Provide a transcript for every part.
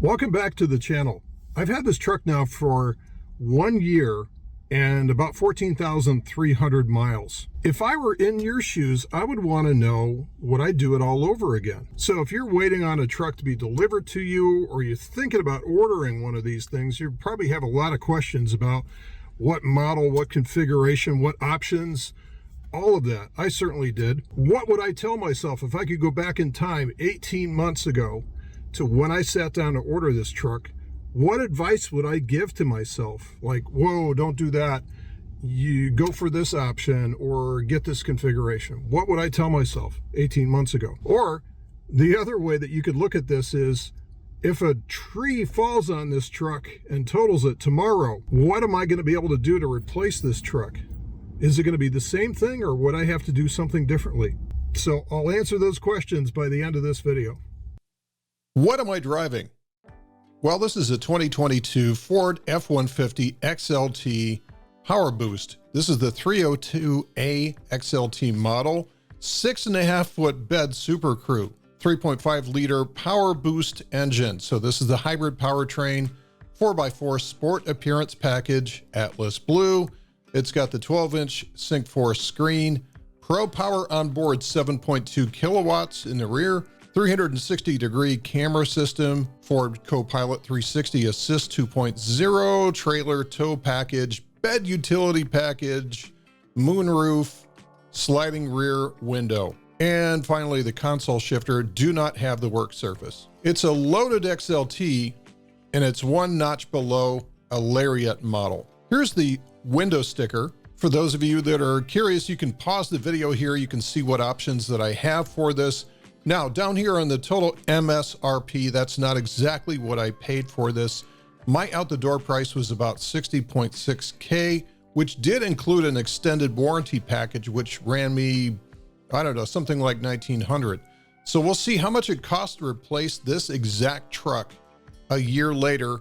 Welcome back to the channel. I've had this truck now for 1 year and about 14,300 miles. If I were in your shoes, I would want to know, would I do it all over again? So if you're waiting on a truck to be delivered to you, or you're thinking about ordering one of these things, you probably have a lot of questions about what model, what configuration, what options, all of that. I certainly did. What would I tell myself if I could go back in time 18 months ago to when I sat down to order this truck? What advice would I give to myself? Like, whoa, don't do that. You go for this option or get this configuration. What would I tell myself 18 months ago? Or the other way that you could look at this is, if a tree falls on this truck and totals it tomorrow, what am I going to be able to do to replace this truck? Is it going to be the same thing, or would I have to do something differently? So I'll answer those questions by the end of this video. What am I driving? Well, this is a 2022 Ford F-150 XLT PowerBoost. This is the 302A XLT model, 6.5-foot bed Super Crew, 3.5 liter PowerBoost engine. So this is the hybrid powertrain, 4x4 sport appearance package, Atlas blue. It's got the 12-inch Sync 4 screen, Pro Power onboard 7.2 kilowatts in the rear, 360-degree camera system, Ford Copilot 360 Assist 2.0, trailer tow package, bed utility package, moonroof, sliding rear window. And finally, the console shifter do not have the work surface. It's a loaded XLT, and it's one notch below a Lariat model. Here's the window sticker. For those of you that are curious, you can pause the video here. You can see what options that I have for this. Now, down here on the total MSRP, that's not exactly what I paid for this. My out-the-door price was about $60.6K, which did include an extended warranty package, which ran me, I don't know, something like $1,900. So we'll see how much it costs to replace this exact truck a year later.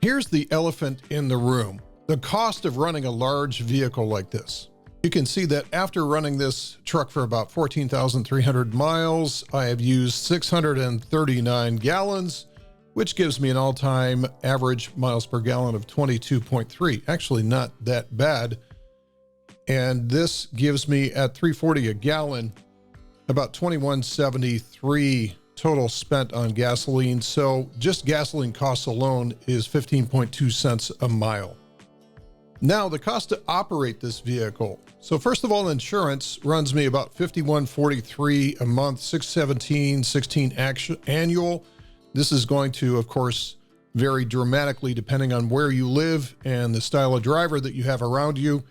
Here's the elephant in the room: the cost of running a large vehicle like this. You can see that after running this truck for about 14,300 miles, I have used 639 gallons, which gives me an all-time average miles per gallon of 22.3. Actually, not that bad. And this gives me, at 340 a gallon, about 2173 total spent on gasoline. So just gasoline costs alone is 15.2 cents a mile. Now, the cost to operate this vehicle. So first of all, insurance runs me about $51.43 a month, $617.16 annual. This is going to, of course, vary dramatically depending on where you live and the style of driver that you have around you.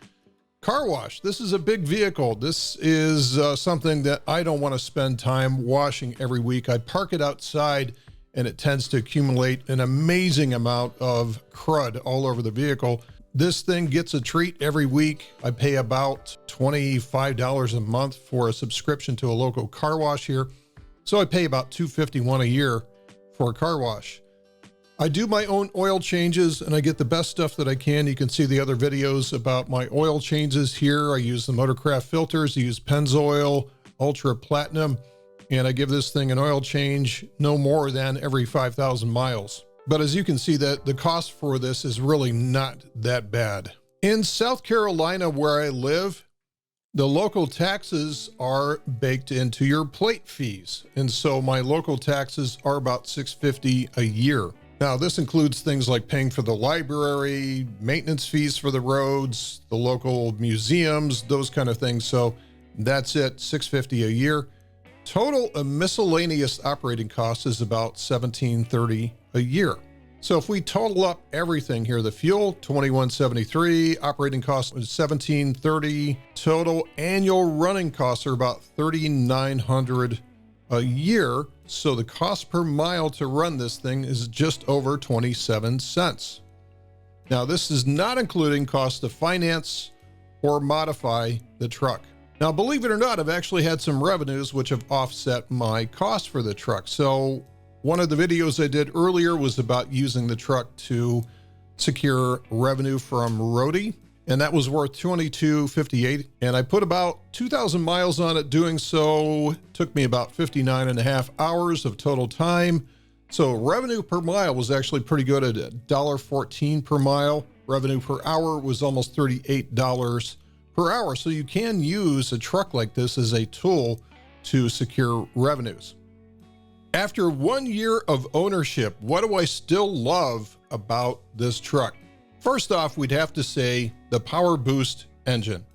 Car wash. This is a big vehicle. This is something that I don't want to spend time washing every week. I park it outside, and it tends to accumulate an amazing amount of crud all over the vehicle. This thing gets a treat every week. I pay about $25 a month for a subscription to a local car wash here. So I pay about $251 a year for a car wash. I do my own oil changes, and I get the best stuff that I can. You can see the other videos about my oil changes here. I use the Motorcraft filters. I use Pennzoil Ultra Platinum, and I give this thing an oil change no more than every 5,000 miles. But as you can see, that the cost for this is really not that bad. In South Carolina, where I live, the local taxes are baked into your plate fees. And so my local taxes are about $650 a year. Now, this includes things like paying for the library, maintenance fees for the roads, the local museums, those kind of things. So that's it, $650 a year. Total miscellaneous operating costs is about $1,730 a year. So if we total up everything here, the fuel, $21.73, operating costs was $1,730, total annual running costs are about $3,900 a year. So the cost per mile to run this thing is just over 27 cents. Now, this is not including cost to finance or modify the truck. Now, believe it or not, I've actually had some revenues which have offset my cost for the truck. So one of the videos I did earlier was about using the truck to secure revenue from roadie, and that was worth $22.58. And I put about 2,000 miles on it doing so. It took me about 59.5 hours of total time. So revenue per mile was actually pretty good at $1.14 per mile. Revenue per hour was almost $38 per hour. So you can use a truck like this as a tool to secure revenues. After 1 year of ownership, what do I still love about this truck? First off, we'd have to say the PowerBoost engine.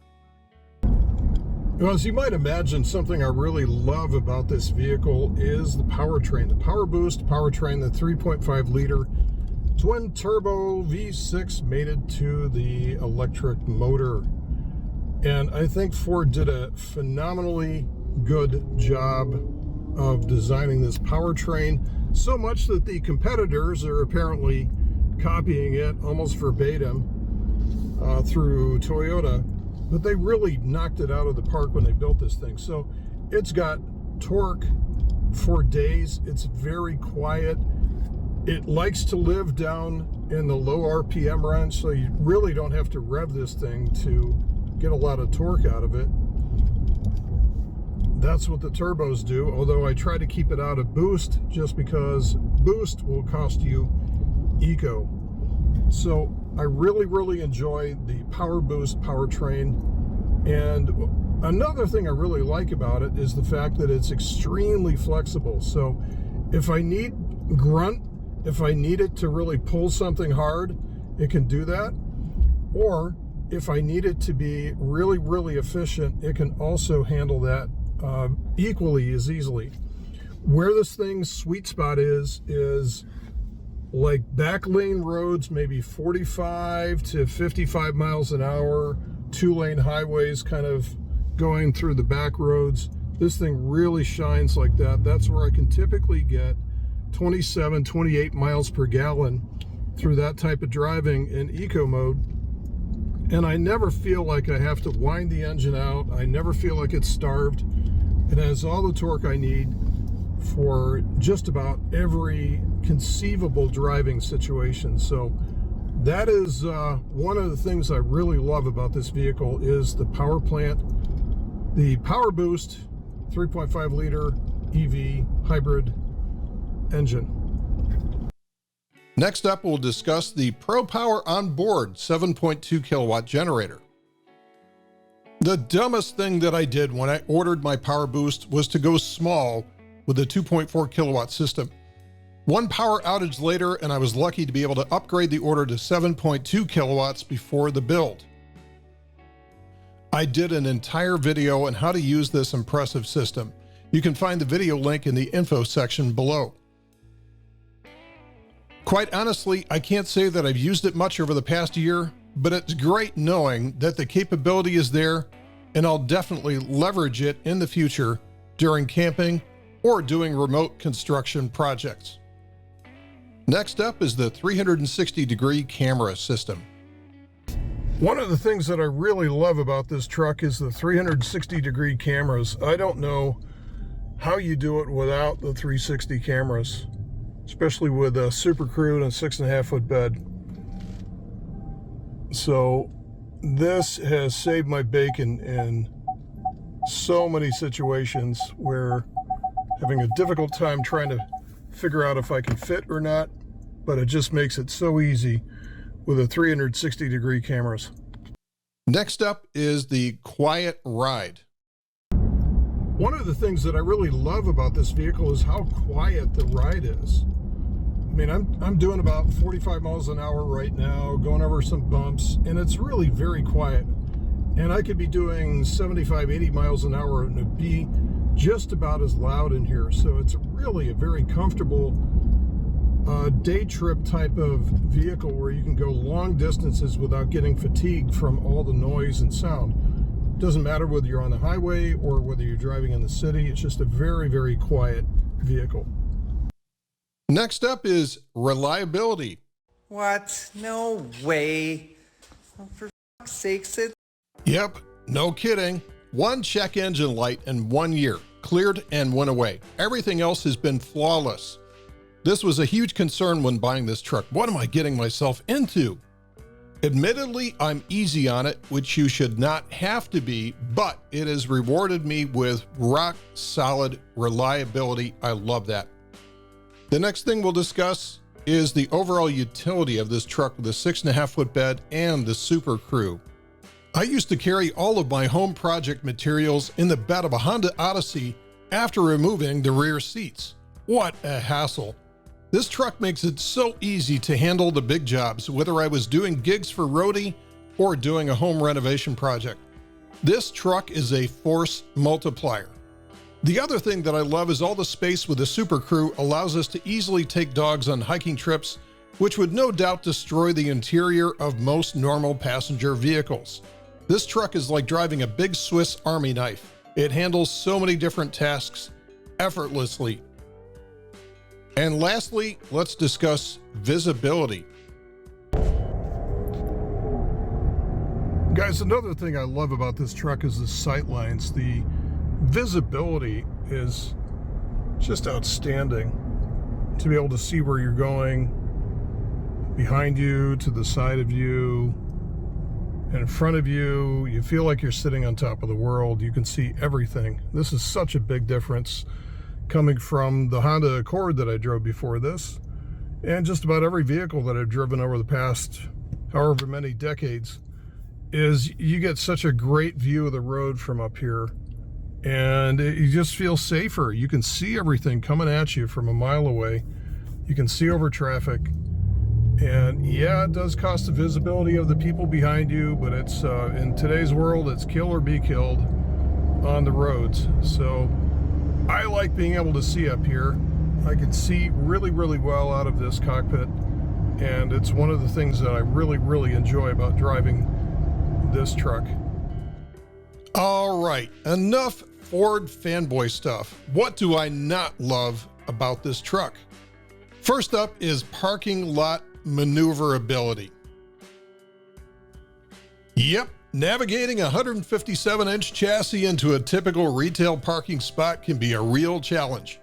Well, as you might imagine, something I really love about this vehicle is the powertrain. The PowerBoost powertrain, the 3.5 liter twin turbo V6 mated to the electric motor. And I think Ford did a phenomenally good job of designing this powertrain, so much that the competitors are apparently copying it almost verbatim through Toyota. But they really knocked it out of the park when they built this thing. So it's got torque for days. It's very quiet. It likes to live down in the low RPM range, so you really don't have to rev this thing to get a lot of torque out of it. That's what the turbos do, although I try to keep it out of boost just because boost will cost you eco. So I really enjoy the PowerBoost powertrain. And another thing I really like about it is the fact that it's extremely flexible. So if I need grunt, if I need it to really pull something hard, it can do that. Or if I need it to be really efficient, it can also handle that equally as easily. Where this thing's sweet spot is like back lane roads, maybe 45 to 55 miles an hour, 2-lane highways kind of going through the back roads. This thing really shines like that. That's where I can typically get 27, 28 miles per gallon through that type of driving in eco mode. And I never feel like I have to wind the engine out. I never feel like it's starved. It has all the torque I need for just about every conceivable driving situation. So that is one of the things I really love about this vehicle is the power plant. The PowerBoost 3.5 liter EV hybrid engine. Next up, we'll discuss the ProPower onboard 7.2 kilowatt generator. The dumbest thing that I did when I ordered my PowerBoost was to go small with a 2.4 kilowatt system. One power outage later, and I was lucky to be able to upgrade the order to 7.2 kilowatts before the build. I did an entire video on how to use this impressive system. You can find the video link in the info section below. Quite honestly, I can't say that I've used it much over the past year, but it's great knowing that the capability is there, and I'll definitely leverage it in the future during camping or doing remote construction projects. Next up is the 360-degree camera system. One of the things that I really love about this truck is the 360-degree cameras. I don't know how you do it without the 360 cameras, especially with a Super Crew and a 6.5-foot bed. So this has saved my bacon in so many situations where having a difficult time trying to figure out if I can fit or not, but it just makes it so easy with the 360-degree cameras. Next up is the quiet ride. One of the things that I really love about this vehicle is how quiet the ride is. I mean, I'm doing about 45 miles an hour right now, going over some bumps, and it's really very quiet. And I could be doing 75, 80 miles an hour and it'd be just about as loud in here. So it's really a very comfortable day trip type of vehicle where you can go long distances without getting fatigued from all the noise and sound. Doesn't matter whether you're on the highway or whether you're driving in the city. It's just a very quiet vehicle. Next up is reliability. What? No way. Oh, for fuck's sakes, it. Yep, no kidding. One check engine light in 1 year, cleared and went away. Everything else has been flawless. This was a huge concern when buying this truck. What am I getting myself into? Admittedly, I'm easy on it, which you should not have to be, but it has rewarded me with rock solid reliability. I love that. The next thing we'll discuss is the overall utility of this truck with a 6.5-foot bed and the Super Crew. I used to carry all of my home project materials in the bed of a Honda Odyssey after removing the rear seats. What a hassle. This truck makes it so easy to handle the big jobs, whether I was doing gigs for roadie or doing a home renovation project. This truck is a force multiplier. The other thing that I love is all the space with the Super Crew allows us to easily take dogs on hiking trips, which would no doubt destroy the interior of most normal passenger vehicles. This truck is like driving a big Swiss Army knife. It handles so many different tasks effortlessly. And lastly, let's discuss visibility. Guys, another thing I love about this truck is the sight lines. The visibility is just outstanding. To be able to see where you're going, behind you, to the side of you, in front of you, you feel like you're sitting on top of the world. You can see everything. This is such a big difference coming from the Honda Accord that I drove before this, and just about every vehicle that I've driven over the past however many decades, is you get such a great view of the road from up here, and you just feel safer. You can see everything coming at you from a mile away. You can see over traffic. And yeah, it does cost the visibility of the people behind you, but it's in today's world, it's kill or be killed on the roads. So I like being able to see up here. I can see really, really well out of this cockpit, and it's one of the things that I really, really enjoy about driving this truck. All right, enough Ford fanboy stuff. What do I not love about this truck? First up is parking lot maneuverability. Yep, navigating a 157-inch chassis into a typical retail parking spot can be a real challenge.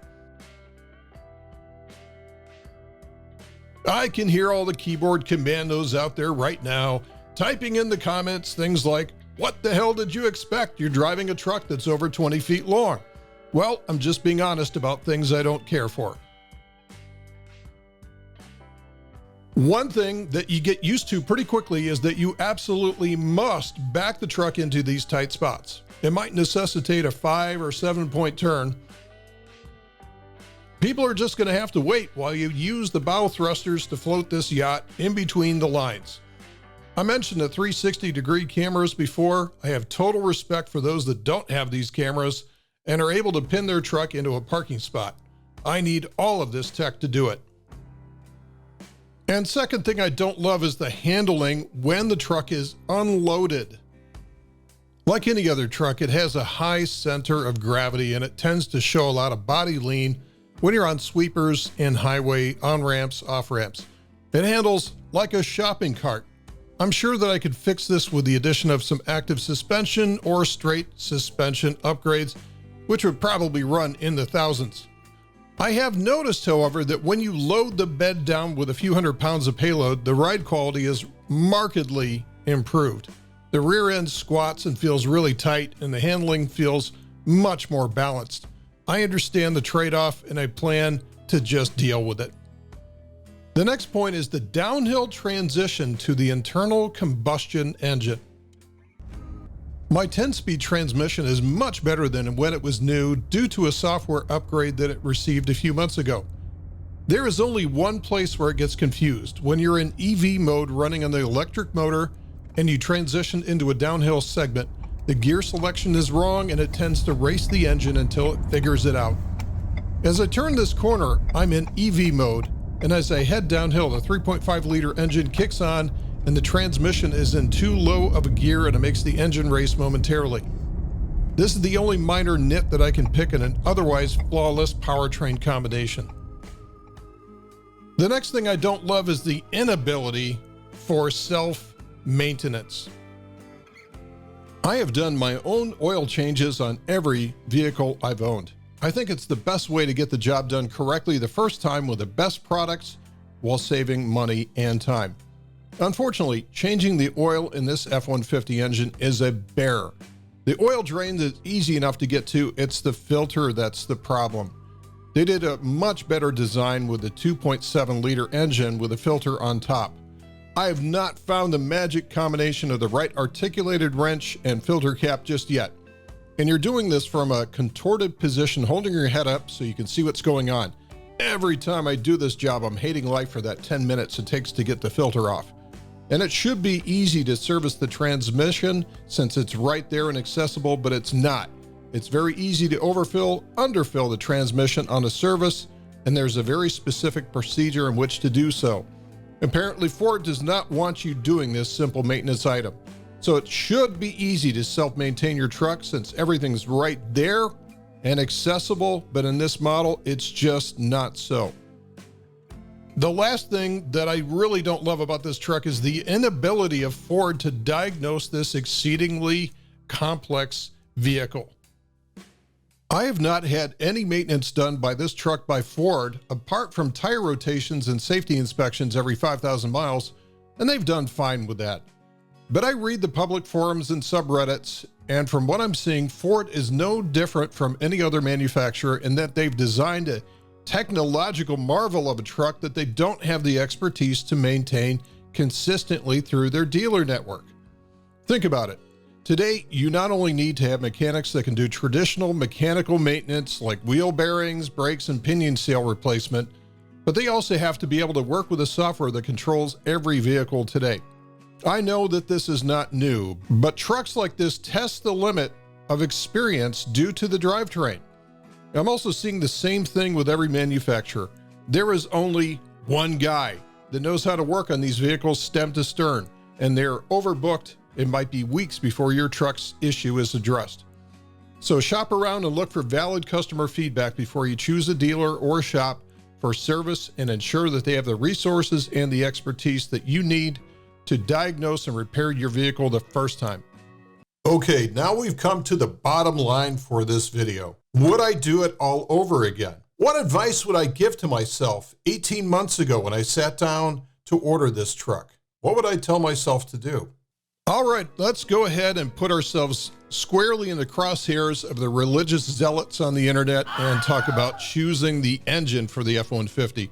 I can hear all the keyboard commandos out there right now typing in the comments things like, "What the hell did you expect? You're driving a truck that's over 20 feet long." Well, I'm just being honest about things I don't care for. One thing that you get used to pretty quickly is that you absolutely must back the truck into these tight spots. It might necessitate a 5 or 7-point turn. People are just going to have to wait while you use the bow thrusters to float this yacht in between the lines. I mentioned the 360-degree cameras before. I have total respect for those that don't have these cameras and are able to pin their truck into a parking spot. I need all of this tech to do it. And second thing I don't love is the handling when the truck is unloaded. Like any other truck, it has a high center of gravity and it tends to show a lot of body lean when you're on sweepers and highway on-ramps, off-ramps. It handles like a shopping cart. I'm sure that I could fix this with the addition of some active suspension or straight suspension upgrades, which would probably run in the thousands. I have noticed, however, that when you load the bed down with a few hundred pounds of payload, the ride quality is markedly improved. The rear end squats and feels really tight, and the handling feels much more balanced. I understand the trade-off, and I plan to just deal with it. The next point is the downhill transition to the internal combustion engine. My 10-speed transmission is much better than when it was new due to a software upgrade that it received a few months ago. There is only one place where it gets confused: when you're in EV mode running on the electric motor and you transition into a downhill segment, the gear selection is wrong and it tends to race the engine until it figures it out. As I turn this corner, I'm in EV mode, and as I head downhill, the 3.5-liter engine kicks on and the transmission is in too low of a gear and it makes the engine race momentarily. This is the only minor nit that I can pick in an otherwise flawless powertrain combination. The next thing I don't love is the inability for self-maintenance. I have done my own oil changes on every vehicle I've owned. I think it's the best way to get the job done correctly the first time with the best products while saving money and time. Unfortunately, changing the oil in this F-150 engine is a bear. The oil drain is easy enough to get to, it's the filter that's the problem. They did a much better design with the 2.7 liter engine with a filter on top. I have not found the magic combination of the right articulated wrench and filter cap just yet. And you're doing this from a contorted position, holding your head up so you can see what's going on. Every time I do this job, I'm hating life for that 10 minutes it takes to get the filter off. And it should be easy to service the transmission since it's right there and accessible, but it's not. It's very easy to overfill, underfill the transmission on a service, and there's a very specific procedure in which to do so. Apparently, Ford does not want you doing this simple maintenance item. So it should be easy to self-maintain your truck since everything's right there and accessible, but in this model, it's just not so. The last thing that I really don't love about this truck is the inability of Ford to diagnose this exceedingly complex vehicle. I have not had any maintenance done by this truck by Ford, apart from tire rotations and safety inspections every 5,000 miles, and they've done fine with that. But I read the public forums and subreddits, and from what I'm seeing, Ford is no different from any other manufacturer in that they've designed a technological marvel of a truck that they don't have the expertise to maintain consistently through their dealer network. Think about it. Today, you not only need to have mechanics that can do traditional mechanical maintenance like wheel bearings, brakes, and pinion seal replacement, but they also have to be able to work with the software that controls every vehicle today. I know that this is not new, but trucks like this test the limit of experience due to the drivetrain. I'm also seeing the same thing with every manufacturer. There is only one guy that knows how to work on these vehicles stem to stern, and they're overbooked. It might be weeks before your truck's issue is addressed. So shop around and look for valid customer feedback before you choose a dealer or shop for service, and ensure that they have the resources and the expertise that you need to diagnose and repair your vehicle the first time. Okay, now we've come to the bottom line for this video. Would I do it all over again? What advice would I give to myself 18 months ago when I sat down to order this truck? What would I tell myself to do? All right, let's go ahead and put ourselves squarely in the crosshairs of the religious zealots on the internet and talk about choosing the engine for the F-150.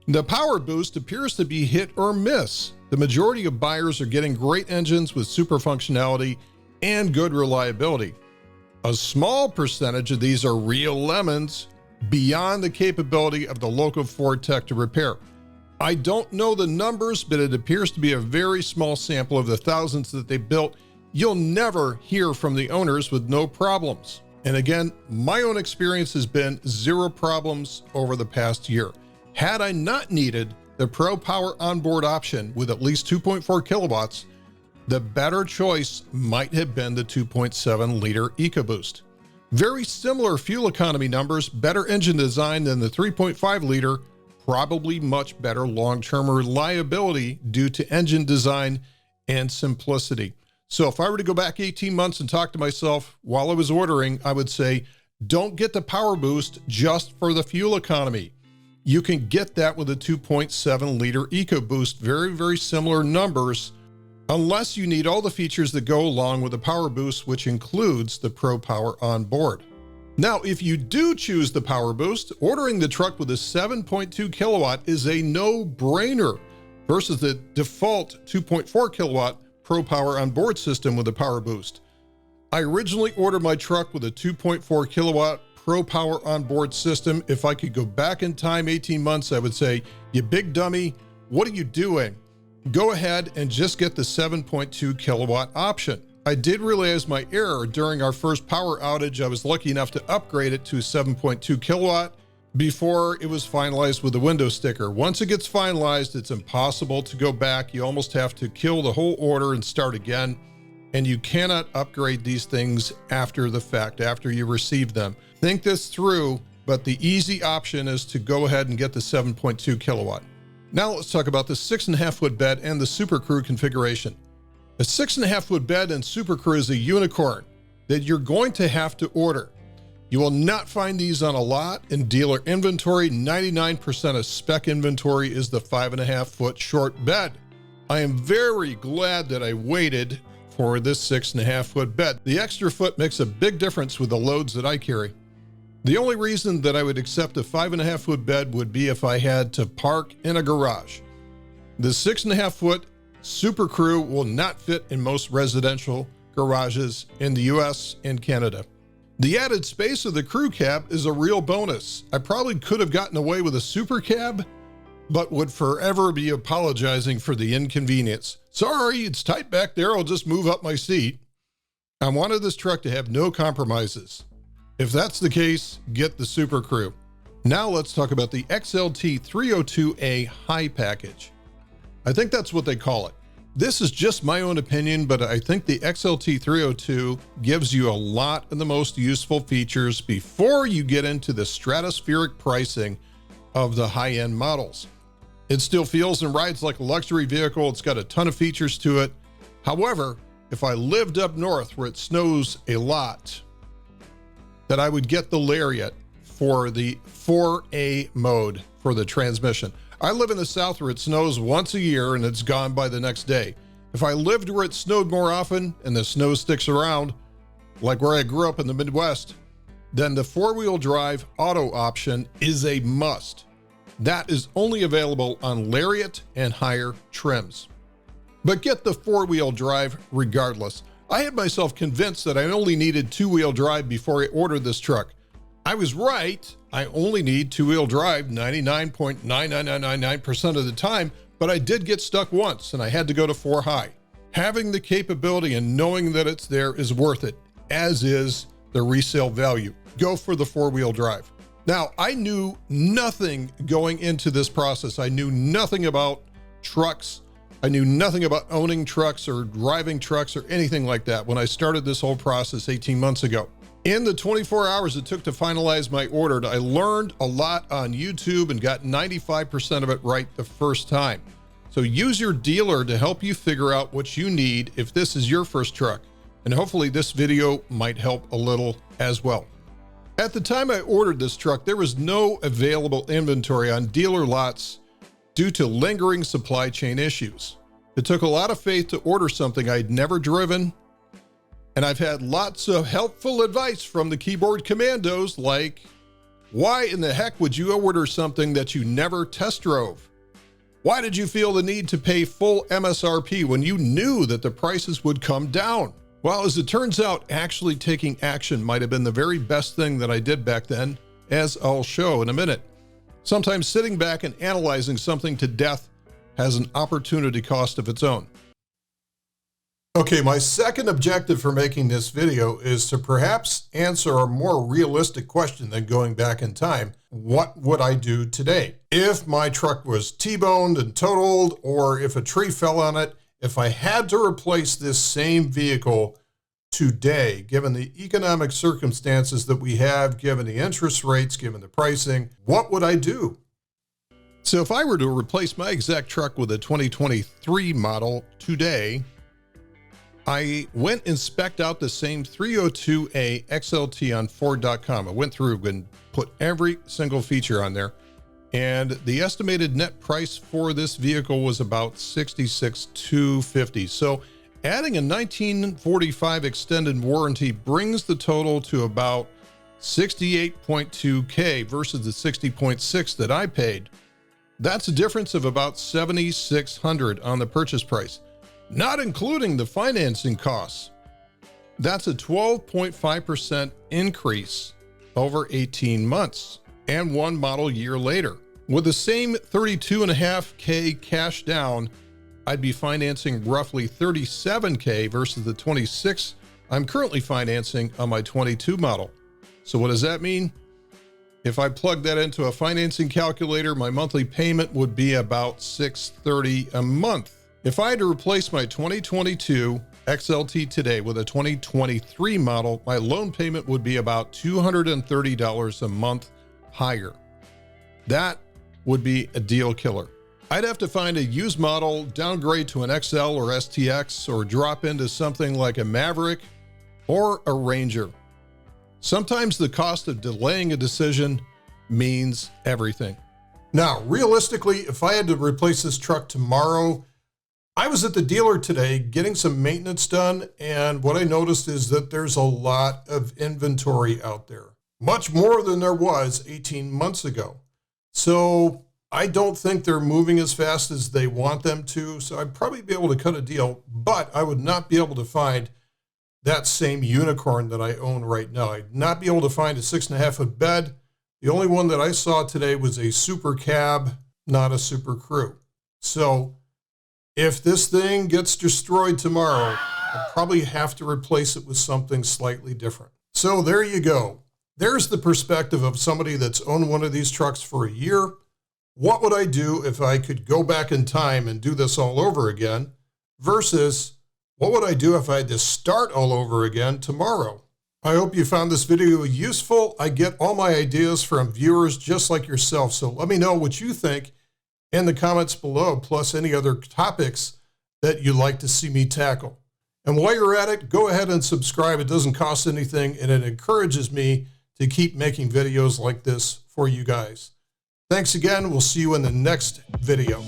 The PowerBoost appears to be hit or miss. The majority of buyers are getting great engines with super functionality and good reliability. A small percentage of these are real lemons beyond the capability of the local Ford tech to repair. I don't know the numbers, but it appears to be a very small sample of the thousands that they built. You'll never hear from the owners with no problems. And again, my own experience has been 0 problems over the past year. Had I not needed the Pro Power onboard option with at least 2.4 kilowatts, the better choice might have been the 2.7 liter EcoBoost. Very similar fuel economy numbers, better engine design than the 3.5 liter, probably much better long-term reliability due to engine design and simplicity. So if I were to go back 18 months and talk to myself while I was ordering, I would say, don't get the PowerBoost just for the fuel economy. You can get that with a 2.7 liter EcoBoost, very, very similar numbers, unless you need all the features that go along with the PowerBoost, which includes the Pro Power on board. Now, if you do choose the PowerBoost, ordering the truck with a 7.2 kilowatt is a no-brainer versus the default 2.4 kilowatt Pro Power onboard system with the PowerBoost. I originally ordered my truck with a 2.4 kilowatt Pro Power onboard system. If I could go back in time 18 months, I would say, you big dummy, what are you doing? Go ahead and just get the 7.2 kilowatt option. I did realize my error during our first power outage. I was lucky enough to upgrade it to 7.2 kilowatt before it was finalized with the window sticker. Once it gets finalized, it's impossible to go back. You almost have to kill the whole order and start again. And you cannot upgrade these things after the fact, after you receive them. Think this through, but the easy option is to go ahead and get the 7.2 kilowatt. Now let's talk about the 6.5 foot bed and the Super Crew configuration. A 6.5 foot bed and Super Crew is a unicorn that you're going to have to order. You will not find these on a lot in dealer inventory. 99% of spec inventory is the 5.5 foot short bed. I am very glad that I waited for this 6.5 foot bed. The extra foot makes a big difference with the loads that I carry. The only reason that I would accept a 5.5-foot bed would be if I had to park in a garage. The 6.5-foot Super Crew will not fit in most residential garages in the US and Canada. The added space of the crew cab is a real bonus. I probably could have gotten away with a super cab, but would forever be apologizing for the inconvenience. Sorry, it's tight back there. I'll just move up my seat. I wanted this truck to have no compromises. If that's the case, get the Super Crew. Now let's talk about the XLT 302A High Package. I think that's what they call it. This is just my own opinion, but I think the XLT 302 gives you a lot of the most useful features before you get into the stratospheric pricing of the high-end models. It still feels and rides like a luxury vehicle. It's got a ton of features to it. However, if I lived up north where it snows a lot, that I would get the Lariat for the 4A mode for the transmission. I live in the south where it snows once a year and it's gone by the next day. If I lived where it snowed more often and the snow sticks around, like where I grew up in the Midwest, then the 4-wheel drive auto option is a must. That is only available on Lariat and higher trims. But get the 4-wheel drive regardless. I had myself convinced that I only needed 2-wheel drive before I ordered this truck. I was right. I only need 2-wheel drive 99.99999% of the time, but I did get stuck once and I had to go to 4 high. Having the capability and knowing that it's there is worth it, as is the resale value. Go for the 4-wheel drive. Now, I knew nothing going into this process. I knew nothing about trucks. I knew nothing about owning trucks or driving trucks or anything like that when I started this whole process 18 months ago. In the 24 hours it took to finalize my order, I learned a lot on YouTube and got 95% of it right the first time. So use your dealer to help you figure out what you need if this is your first truck. And hopefully this video might help a little as well. At the time I ordered this truck, there was no available inventory on dealer lots due to lingering supply chain issues. It took a lot of faith to order something I'd never driven. And I've had lots of helpful advice from the keyboard commandos like, why in the heck would you order something that you never test drove? Why did you feel the need to pay full MSRP when you knew that the prices would come down? Well, as it turns out, actually taking action might have been the very best thing that I did back then, as I'll show in a minute. Sometimes sitting back and analyzing something to death has an opportunity cost of its own. Okay, my second objective for making this video is to perhaps answer a more realistic question than going back in time. What would I do today? If my truck was T-boned and totaled, or if a tree fell on it, if I had to replace this same vehicle today, given the economic circumstances that we have, given the interest rates, given the pricing, what would I do? So if I were to replace my exact truck with a 2023 model today, I went and spec'd out the same 302A XLT on Ford.com. I went through and put every single feature on there. And the estimated net price for this vehicle was about $66,250. So adding a 1945 extended warranty brings the total to about $68.2K versus the $60.6 that I paid. That's a difference of about $7,600 on the purchase price, not including the financing costs. That's a 12.5% increase over 18 months and 1 model year later. With the same $32.5K cash down, I'd be financing roughly $37K versus the $26 I'm currently financing on my 22 model. So what does that mean? If I plug that into a financing calculator, my monthly payment would be about $630 a month. If I had to replace my 2022 XLT today with a 2023 model, my loan payment would be about $230 a month higher. That would be a deal killer. I'd have to find a used model, downgrade to an XL or STX, or drop into something like a Maverick or a Ranger. Sometimes the cost of delaying a decision means everything. Now, realistically, if I had to replace this truck tomorrow, I was at the dealer today getting some maintenance done, and what I noticed is that there's a lot of inventory out there. much more than there was 18 months ago. So I don't think they're moving as fast as they want them to. So I'd probably be able to cut a deal, but I would not be able to find that same unicorn that I own right now. I'd not be able to find a 6.5 foot bed. The only one that I saw today was a super cab, not a super crew. So if this thing gets destroyed tomorrow, I'll probably have to replace it with something slightly different. So there you go. There's the perspective of somebody that's owned one of these trucks for a year. What would I do if I could go back in time and do this all over again versus what would I do if I had to start all over again tomorrow? I hope you found this video useful. I get all my ideas from viewers just like yourself. So let me know what you think in the comments below, plus any other topics that you'd like to see me tackle. And while you're at it, go ahead and subscribe. It doesn't cost anything, and it encourages me to keep making videos like this for you guys. Thanks again. We'll see you in the next video.